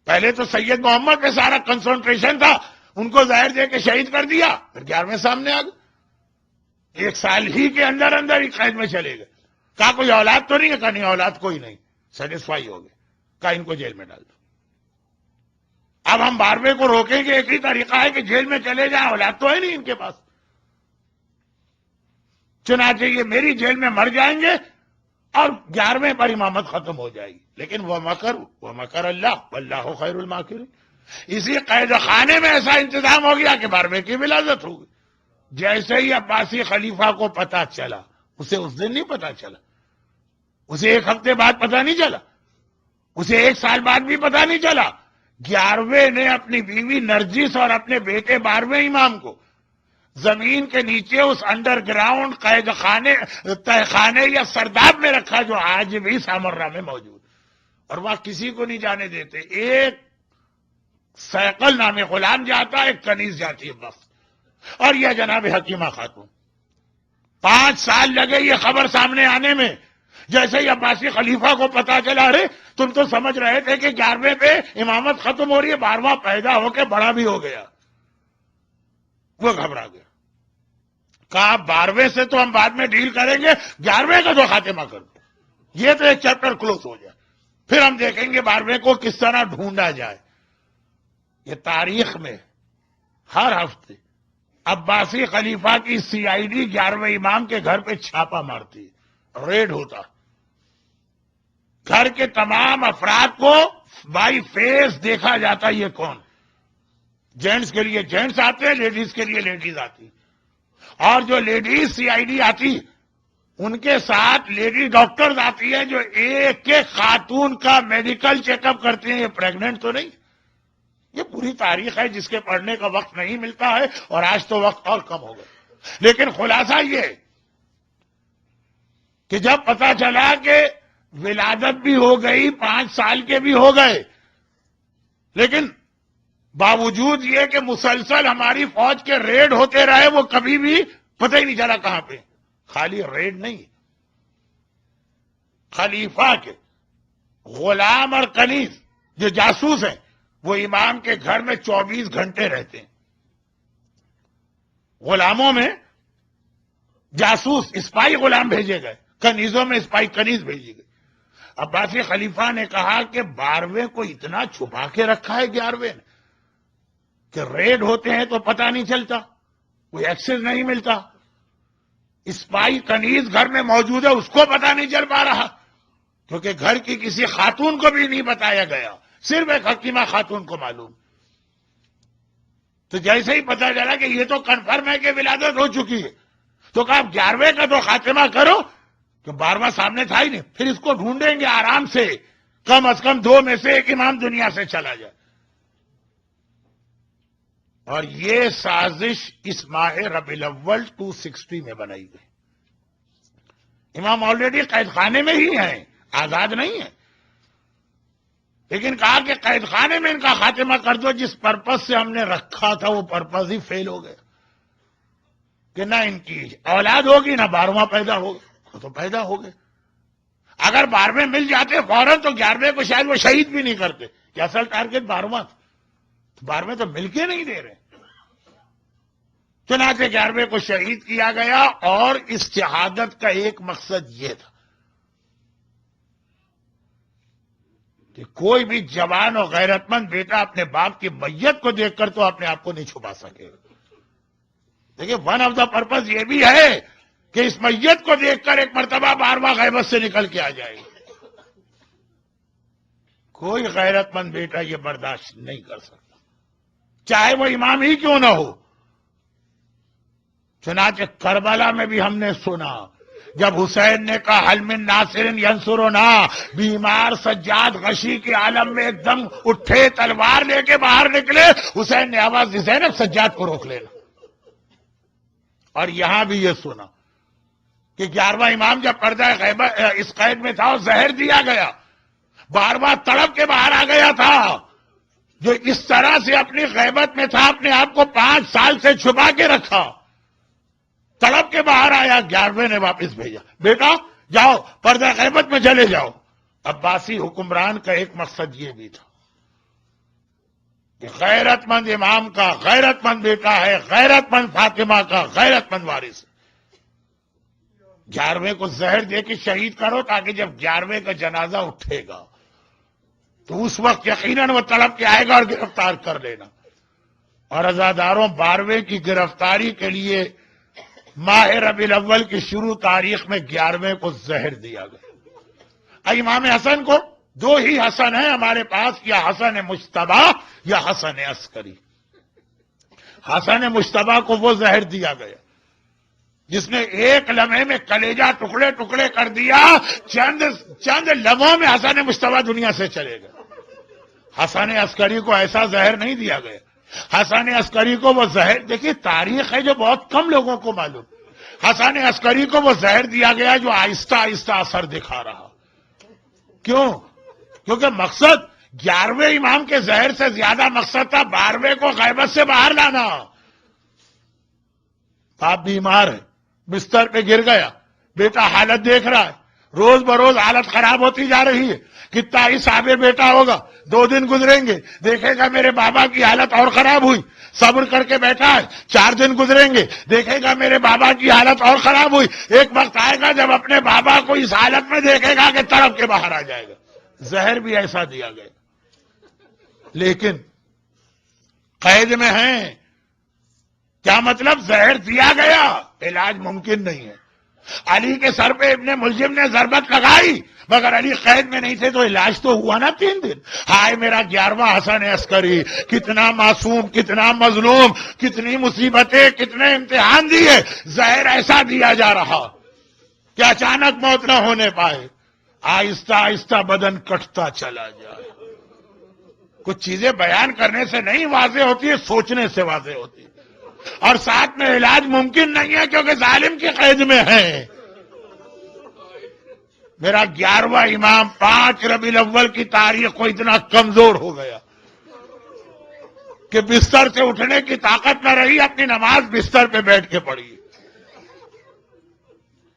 پہلے تو سید محمد پہ سارا کنسنٹریشن تھا، ان کو زہر دے کے شہید کر دیا، پھر 11ویں سامنے آ گئے، 1 سال ہی کے اندر اندر ہی قید میں چلے گئے۔ کہا کوئی اولاد تو نہیں ہے؟ کہا نہیں اولاد کوئی نہیں، سیٹسفائی ہو گئے، کہا ان کو جیل میں ڈال دو۔ اب ہم 12ویں کو روکیں گے، ایک ہی طریقہ ہے کہ جیل میں چلے جائیں، اولاد تو ہے نہیں ان کے پاس، چنانچہ یہ میری جیل میں مر جائیں گے اور 11ویں پر امامت ختم ہو جائے گی۔ لیکن وہ مکر اللہ واللہ خیر الماکرین۔ اسی قید خانے میں ایسا انتظام ہو گیا کہ 12ویں کی ولادت ہو گئی۔ جیسے ہی عباسی خلیفہ کو پتا چلا، اسے اس دن نہیں پتا چلا، اسے 1 ہفتے بعد پتا نہیں چلا، اسے 1 سال بعد بھی پتا نہیں چلا، 11ویں نے اپنی بیوی نرجس اور اپنے بیٹے 12ویں امام کو زمین کے نیچے اس انڈر گراؤنڈ قید خانے، تہ خانے یا سرداب میں رکھا جو آج بھی سامرہ میں موجود، اور وہاں کسی کو نہیں جانے دیتے۔ ایک سیقل نامی غلام جاتا، ایک کنیز جاتی ہے بس، اور یہ جناب حکیمہ خاتون۔ 5 سال لگے یہ خبر سامنے آنے میں۔ جیسے ہی عباسی خلیفہ کو پتا چلا، ارے تم تو سمجھ رہے تھے کہ 11ویں پہ امامت ختم ہو رہی ہے، 12واں پیدا ہو کے بڑا بھی ہو گیا، وہ گھبرا گیا، کہا 12ویں سے تو ہم بعد میں ڈیل کریں گے، 11ویں کا تو خاتمہ کر دو، یہ تو ایک چیپٹر کلوز ہو جائے، پھر ہم دیکھیں گے 12ویں کو کس طرح ڈھونڈا جائے۔ یہ تاریخ میں ہر ہفتے عباسی خلیفہ کی CID 11ویں امام کے گھر پہ چھاپا مارتی، ریڈ ہوتا، گھر کے تمام افراد کو بائی فیس دیکھا جاتا، یہ کون، جینٹس کے لیے جینٹس آتے، لیڈیز کے لیے لیڈیز آتی، اور جو لیڈیز CID آتی ان کے ساتھ لیڈی ڈاکٹرز آتی ہے جو ایک ایک خاتون کا میڈیکل چیک اپ کرتے ہیں، یہ پریگننٹ تو نہیں۔ یہ پوری تاریخ ہے جس کے پڑھنے کا وقت نہیں ملتا ہے، اور آج تو وقت اور کم ہو گیا۔ لیکن خلاصہ یہ کہ جب پتا چلا کہ ولادت بھی ہو گئی، 5 سال کے بھی ہو گئے، لیکن باوجود یہ کہ مسلسل ہماری فوج کے ریڈ ہوتے رہے، وہ کبھی بھی پتہ ہی نہیں چلا کہاں پہ۔ خالی ریڈ نہیں، خلیفہ کے غلام اور کنیز جو جاسوس ہیں وہ امام کے گھر میں 24 گھنٹے رہتے ہیں۔ غلاموں میں جاسوس اسپائی غلام بھیجے گئے، کنیزوں میں اسپائی کنیز بھیجی گئی۔ عباسی خلیفہ نے کہا کہ 12ویں کو اتنا چھپا کے رکھا ہے 11ویں نے کہ ریڈ ہوتے ہیں تو پتہ نہیں چلتا، کوئی ایکسس نہیں ملتا، اسپائی کنیز گھر میں موجود ہے اس کو پتہ نہیں چل پا رہا، کیونکہ گھر کی کسی خاتون کو بھی نہیں بتایا گیا، صرف ایک حکیمہ خاتون کو معلوم۔ تو جیسے ہی پتہ چلا کہ یہ تو کنفرم ہے کہ ولادت ہو چکی ہے، تو کہا 11ویں کا تو خاتمہ کرو، کہ 12واں سامنے تھا ہی نہیں، پھر اس کو ڈھونڈیں گے آرام سے، کم از کم 2 میں سے ایک امام دنیا سے چلا جائے۔ اور یہ سازش اس ماہ ربیع الاول 260 میں بنائی گئی۔ امام آلریڈی قید خانے میں ہی ہیں، آزاد نہیں ہیں، لیکن کہا کہ قید خانے میں ان کا خاتمہ کر دو، جس پرپس سے ہم نے رکھا تھا وہ پرپس ہی فیل ہو گیا، کہ نہ ان کی اولاد ہوگی نہ 12واں پیدا ہوگا، وہ تو پیدا ہو گئے۔ اگر 12ویں مل جاتے فوراً تو 11ویں کو شاید وہ شہید بھی نہیں کرتے، کہ اصل ٹارگٹ 12واں تھا، تو 12ویں تو مل کے نہیں دے رہے۔ چنانچہ 11ویں کو شہید کیا گیا، اور اس شہادت کا ایک مقصد یہ تھا کہ کوئی بھی جوان اور غیرت مند بیٹا اپنے باپ کی میت کو دیکھ کر تو اپنے آپ کو نہیں چھپا سکے۔ دیکھیے ون آف دا پرپز یہ بھی ہے کہ اس میت کو دیکھ کر ایک مرتبہ 12واں غیبت سے نکل کے آ جائے۔ کوئی غیرت مند بیٹا یہ برداشت نہیں کر سکتا، چاہے وہ امام ہی کیوں نہ ہو۔ چنانچہ کربلا میں بھی ہم نے سنا جب حسین نے کہا حل من ناصر ینصرنا، بیمار سجاد غشی کے عالم میں ایک دم اٹھے، تلوار لے کے باہر نکلے، حسین نے آواز دی زینب سجاد کو روک لینا۔ اور یہاں بھی یہ سنا کہ 11واں امام جب پردہ غیبت اس قید میں تھا اور زہر دیا گیا، 12واں تڑپ کے باہر آ گیا تھا، جو اس طرح سے اپنی غیبت میں تھا، اپنے آپ کو 5 سال سے چھپا کے رکھا، تڑپ کے باہر آیا، 11ویں نے واپس بھیجا، بیٹا جاؤ پردہ غیبت میں چلے جاؤ۔ عباسی حکمران کا ایک مقصد یہ بھی تھا کہ غیرت مند امام کا غیرت مند بیٹا ہے، غیرت مند فاطمہ کا غیرت مند وارث. 11ویں کو زہر دے کے شہید کرو تاکہ جب 11ویں کا جنازہ اٹھے گا تو اس وقت یقیناً وہ تڑپ کے آئے گا اور گرفتار کر لینا. اور عزاداروں، 12ویں کی گرفتاری کے لیے ماہ ربیع الاول کی شروع تاریخ میں 11ویں کو زہر دیا گیا. امام حسن کو 2 ہی حسن ہیں ہمارے پاس، یا حسن مجتبی یا حسن عسکری. حسن مجتبی کو وہ زہر دیا گیا جس نے ایک لمحے میں کلیجہ ٹکڑے ٹکڑے کر دیا. چند لمحوں میں حسن مجتبی دنیا سے چلے گئے. حسن عسکری کو ایسا زہر نہیں دیا گیا. حسن عسکری کو وہ زہر، دیکھیے تاریخ ہے جو بہت کم لوگوں کو معلوم. حسن عسکری کو وہ زہر دیا گیا جو آہستہ آہستہ اثر دکھا رہا. کیوں؟ کیونکہ مقصد 11ویں امام کے زہر سے زیادہ مقصد تھا 12ویں کو غیبت سے باہر لانا. باپ بیمار ہے، بستر پہ گر گیا، بیٹا حالت دیکھ رہا ہے، روز بروز حالت خراب ہوتی جا رہی ہے. کتنا ہی صابر بیٹا ہوگا، 2 دن گزریں گے دیکھے گا میرے بابا کی حالت اور خراب ہوئی. صبر کر کے بیٹھا ہے، 4 دن گزریں گے دیکھے گا میرے بابا کی حالت اور خراب ہوئی. ایک وقت آئے گا جب اپنے بابا کو اس حالت میں دیکھے گا کہ تڑپ کے باہر آ جائے گا. زہر بھی ایسا دیا گیا. لیکن قید میں ہیں. کیا مطلب؟ زہر دیا گیا، علاج ممکن نہیں ہے. علی کے سر پہ ابن ملجم نے ضربت لگائی مگر علی قید میں نہیں تھے تو علاج تو ہوا نا 3 دن. ہائے میرا 11واں حسن عسکری، کتنا معصوم، کتنا مظلوم، کتنی مصیبتیں، کتنے امتحان دیے. زہر ایسا دیا جا رہا کہ اچانک موت نہ ہونے پائے. آہستہ آہستہ بدن کٹتا چلا جائے. کچھ چیزیں بیان کرنے سے نہیں واضح ہوتی ہے، سوچنے سے واضح ہوتی ہے. اور ساتھ میں علاج ممکن نہیں ہے کیونکہ ظالم کی قید میں ہے. میرا 11واں امام 5 ربیع الاول کی تاریخ کو اتنا کمزور ہو گیا کہ بستر سے اٹھنے کی طاقت نہ رہی. اپنی نماز بستر پہ بیٹھ کے پڑھی.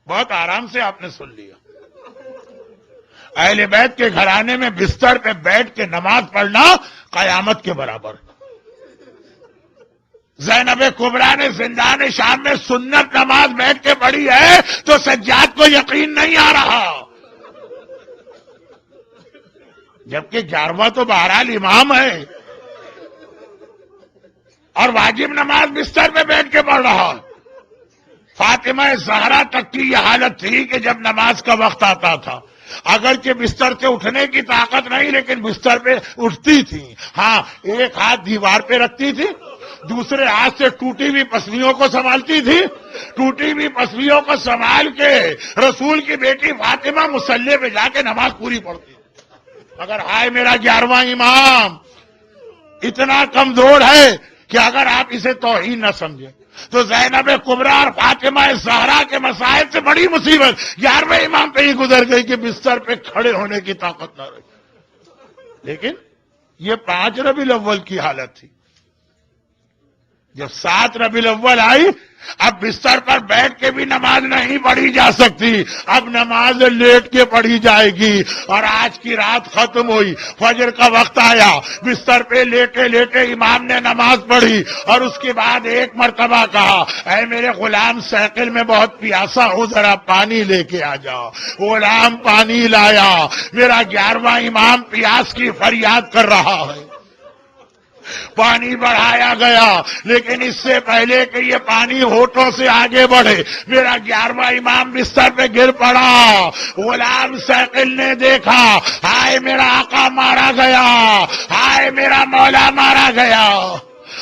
بہت آرام سے آپ نے سن لیا. اہل بیت کے گھرانے میں بستر پہ بیٹھ کے نماز پڑھنا قیامت کے برابر. زینب کبریٰ نے زندان شام میں سنت نماز بیٹھ کے پڑھی ہے تو سجاد کو یقین نہیں آ رہا. جبکہ 11واں تو بہرحال امام ہے اور واجب نماز بستر پہ بیٹھ کے پڑھ رہا. فاطمہ زہرا تک کی یہ حالت تھی کہ جب نماز کا وقت آتا تھا اگرچہ بستر سے اٹھنے کی طاقت نہیں لیکن بستر پہ اٹھتی تھی. ہاں، ایک ہاتھ دیوار پہ رکھتی تھی، دوسرے ہاتھ سے ٹوٹی ہوئی پسلیوں کو سنبھالتی تھی. ٹوٹی ہوئی پسلیوں کو سنبھال کے رسول کی بیٹی فاطمہ مصلی پہ جا کے نماز پوری پڑھتی. اگر ہائے میرا 11واں امام اتنا کمزور ہے کہ اگر آپ اسے توہین نہ سمجھیں تو زینب کبریٰ اور فاطمہ زہرا کے مسائل سے بڑی مصیبت 11ویں امام پہ ہی گزر گئی کہ بستر پہ کھڑے ہونے کی طاقت نہ رہی. لیکن یہ 5 ربیع الاول کی حالت تھی. جب 7 ربیع الاول آئی اب بستر پر بیٹھ کے بھی نماز نہیں پڑھی جا سکتی، اب نماز لیٹ کے پڑھی جائے گی. اور آج کی رات ختم ہوئی، فجر کا وقت آیا، بستر پہ لیٹے لیٹے امام نے نماز پڑھی اور اس کے بعد ایک مرتبہ کہا اے میرے غلام سائیکل میں بہت پیاسا ہوں، ذرا پانی لے کے آ جاؤ. غلام پانی لایا. میرا 11واں امام پیاس کی فریاد کر رہا ہے. پانی بڑھایا گیا لیکن اس سے پہلے کہ یہ پانی ہونٹوں سے آگے بڑھے میرا 11واں امام بستر پہ گر پڑا. غلام سائیکل نے دیکھا ہائے میرا آقا مارا گیا، ہائے میرا مولا مارا گیا.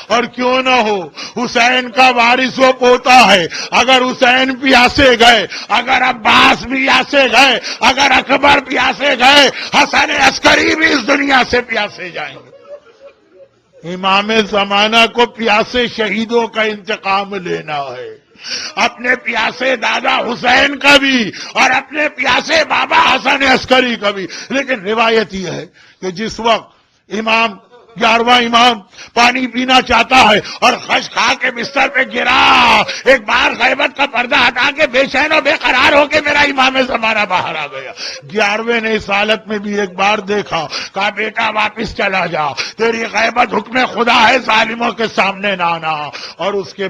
اور کیوں نہ ہو، حسین کا وارث وہ پوتا ہے. اگر حسین پیاسے گئے، اگر عباس پیاسے گئے، اگر اکبر پیاسے گئے، حسن عسکری بھی اس دنیا سے پیاسے جائیں گے. امام زمانہ کو پیاسے شہیدوں کا انتقام لینا ہے، اپنے پیاسے دادا حسین کا بھی اور اپنے پیاسے بابا حسن عسکری کا بھی. لیکن روایت یہ ہے کہ جس وقت امام 11واں امام پانی پینا چاہتا ہے اور خش کھا کے بستر پہ گرا، ایک بار غیبت کا پردہ ہٹا کے بے چین و بے قرار ہو کے میرا امام زمانہ باہر آ گیا۔ 11ویں نے اس حالت میں بھی ایک بار دیکھا، کہا بیٹا واپس چلا جا، تیری غیبت حکم خدا ہے، ظالموں کے سامنے نہ آنا۔ اور اس کے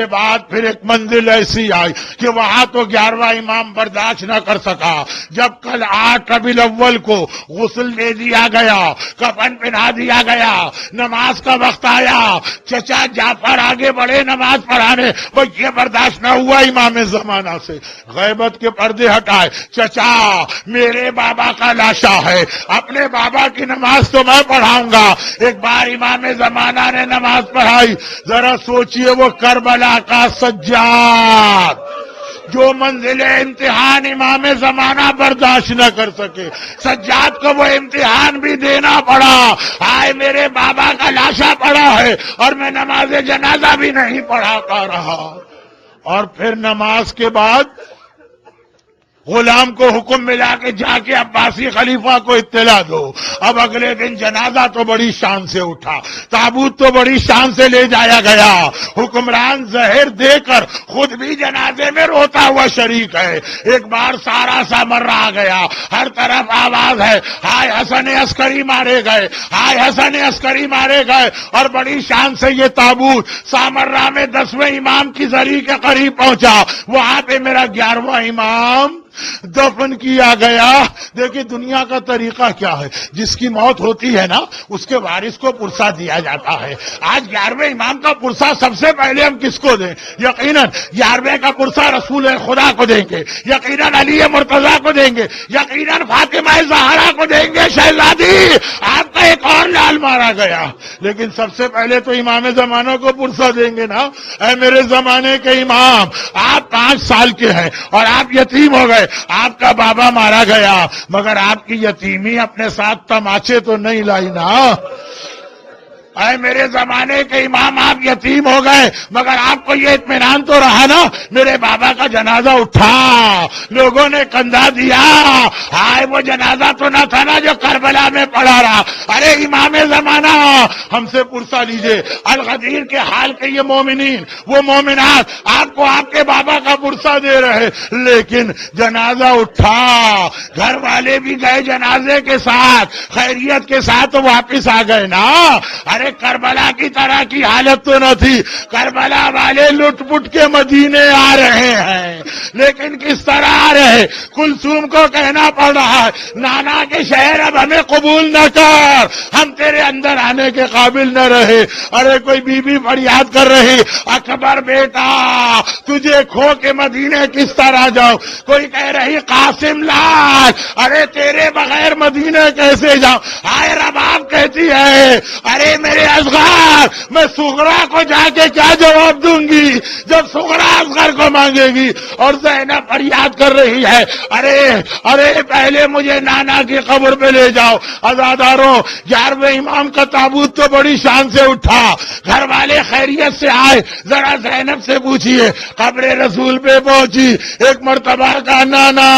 بعد پھر ایک منزل ایسی آئی کہ وہاں تو 11واں امام برداشت نہ کر سکا۔ جب کل 8 ربیع الاول کو غسل دے دیا گیا، کفن پہنا دیا گیا، نماز کا وقت آیا، چچا جعفر آگے بڑھے نماز پڑھانے، وہ یہ برداشت نہ ہوا امام زمانہ سے، غیبت کے پردے ہٹائے، چچا میرے بابا کا لاشا ہے، اپنے بابا کی نماز تو میں پڑھاؤں گا۔ ایک بار امام زمانہ نے نماز پڑھائی، ذرا سوچئے وہ کربلا کا سجاد جو منزل امتحان امام زمانہ برداشت نہ کر سکے، سجاد کو وہ امتحان بھی دینا پڑا، آئے میرے بابا کا لاشا پڑا ہے اور میں نماز جنازہ بھی نہیں پڑھا پا رہا۔ اور پھر نماز کے بعد غلام کو حکم ملا کہ جا کے عباسی خلیفہ کو اطلاع دو۔ اب اگلے دن جنازہ تو بڑی شان سے اٹھا، تابوت تو بڑی شان سے لے جایا گیا، حکمران زہر دے کر خود بھی جنازے میں روتا ہوا شریک ہے۔ ایک بار سارا سامرا آ گیا، ہر طرف آواز ہے، ہائے حسن عسکری مارے گئے، ہائے حسن عسکری مارے گئے، اور بڑی شان سے یہ تابوت سامرا میں 10ویں امام کی زری کے قریب پہنچا، وہاں پہ میرا 11واں امام دفن کیا گیا۔ دیکھیں دنیا کا طریقہ کیا ہے، جس کی موت ہوتی ہے نا اس کے وارث کو پرسہ دیا جاتا ہے۔ آج 11ویں امام کا پرسہ سب سے پہلے ہم کس کو دیں؟ یقیناً 11ویں کا پرسہ رسول خدا کو دیں گے، یقیناً علی مرتضیٰ کو دیں گے، یقیناً فاطمہ زہرا کو دیں گے۔ شہزادی آپ کا ایک اور لال مارا گیا، لیکن سب سے پہلے تو امام زمانہ کو پرسہ دیں گے نا۔ اے میرے زمانے کے امام، آپ 5 سال کے ہیں اور آپ یتیم ہو گئے، آپ کا بابا مارا گیا، مگر آپ کی یتیمی اپنے ساتھ تماچے تو نہیں لائی نا۔ اے میرے زمانے کے امام، آپ یتیم ہو گئے مگر آپ کو یہ اطمینان تو رہا نا میرے بابا کا جنازہ اٹھا، لوگوں نے کندھا دیا، ہائے وہ جنازہ تو نہ تھا نا جو کربلا میں پڑا رہا۔ ارے امام زمانہ ہم سے پرسہ لیجئے، الغدیر کے حال کے یہ مومنین وہ مومنات آپ کو آپ کے بابا کا پرسہ دے رہے، لیکن جنازہ اٹھا، گھر والے بھی گئے جنازے کے ساتھ، خیریت کے ساتھ تو واپس آ گئے نا۔ ارے کربلا کی طرح کی حالت تو نہ تھی، کربلا والے لٹ پٹ کے مدینے آ رہے ہیں، لیکن کس طرح آ رہے؟ کلثوم کو کہنا پڑ رہا ہے نانا کے شہر اب ہمیں قبول نہ کر، ہم تیرے اندر آنے کے قابل نہ رہے۔ ارے کوئی بی بی فریاد کر رہی، اکبر بیٹا تجھے کھو کے مدینے کس طرح جاؤ؟ کوئی کہہ رہی قاسم لال ارے تیرے بغیر مدینے کیسے جاؤ؟ ہائے رباب کہتی ہے ارے میرے اصغر میں صغرا کو جا کے کیا جواب دوں گی جب صغرا اصغر کو مانگے گی؟ اور زینب فریاد کر رہی ہے ارے پہلے مجھے نانا کی قبر پہ لے جاؤ۔ عزاداروں 11ویں امام کا تابوت تو بڑی شان سے اٹھا، گھر والے خیریت سے آئے، ذرا زینب سے پوچھئے، قبر رسول پہ پہنچی، ایک مرتبہ کا نانا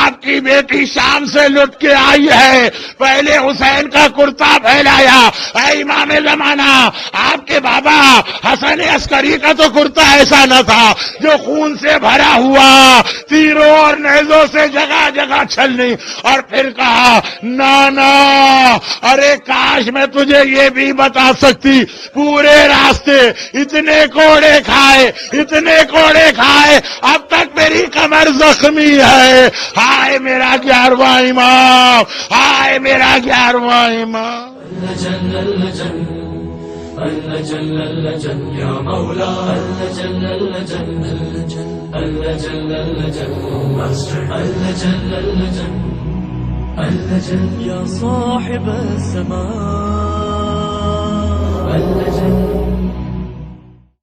آپ کی بیٹی شام سے لٹ کے آئی ہے، پہلے حسین کا کرتا پھیلایا۔ اے امام زمانہ آپ کے بابا حسن عسکری کا تو کرتا ایسا نہ تھا جو خون سے بھرا ہوا، تیروں اور نیزوں سے جگہ جگہ چھلنی، اور پھر کہا نانا ارے کاش میں تجھے یہ بھی بتا سکتی، پورے راستے اتنے کوڑے کھائے اب تک میری کمر زخمی ہے۔ ہائے میرا 11واں امام، ہائے میرا 11واں امام۔ اللجن اللجن اللجن اللجن یا مولا اللجن اللجن اللجن اللجن اللجن اللجن اللجن یا صاحب السماء اللجن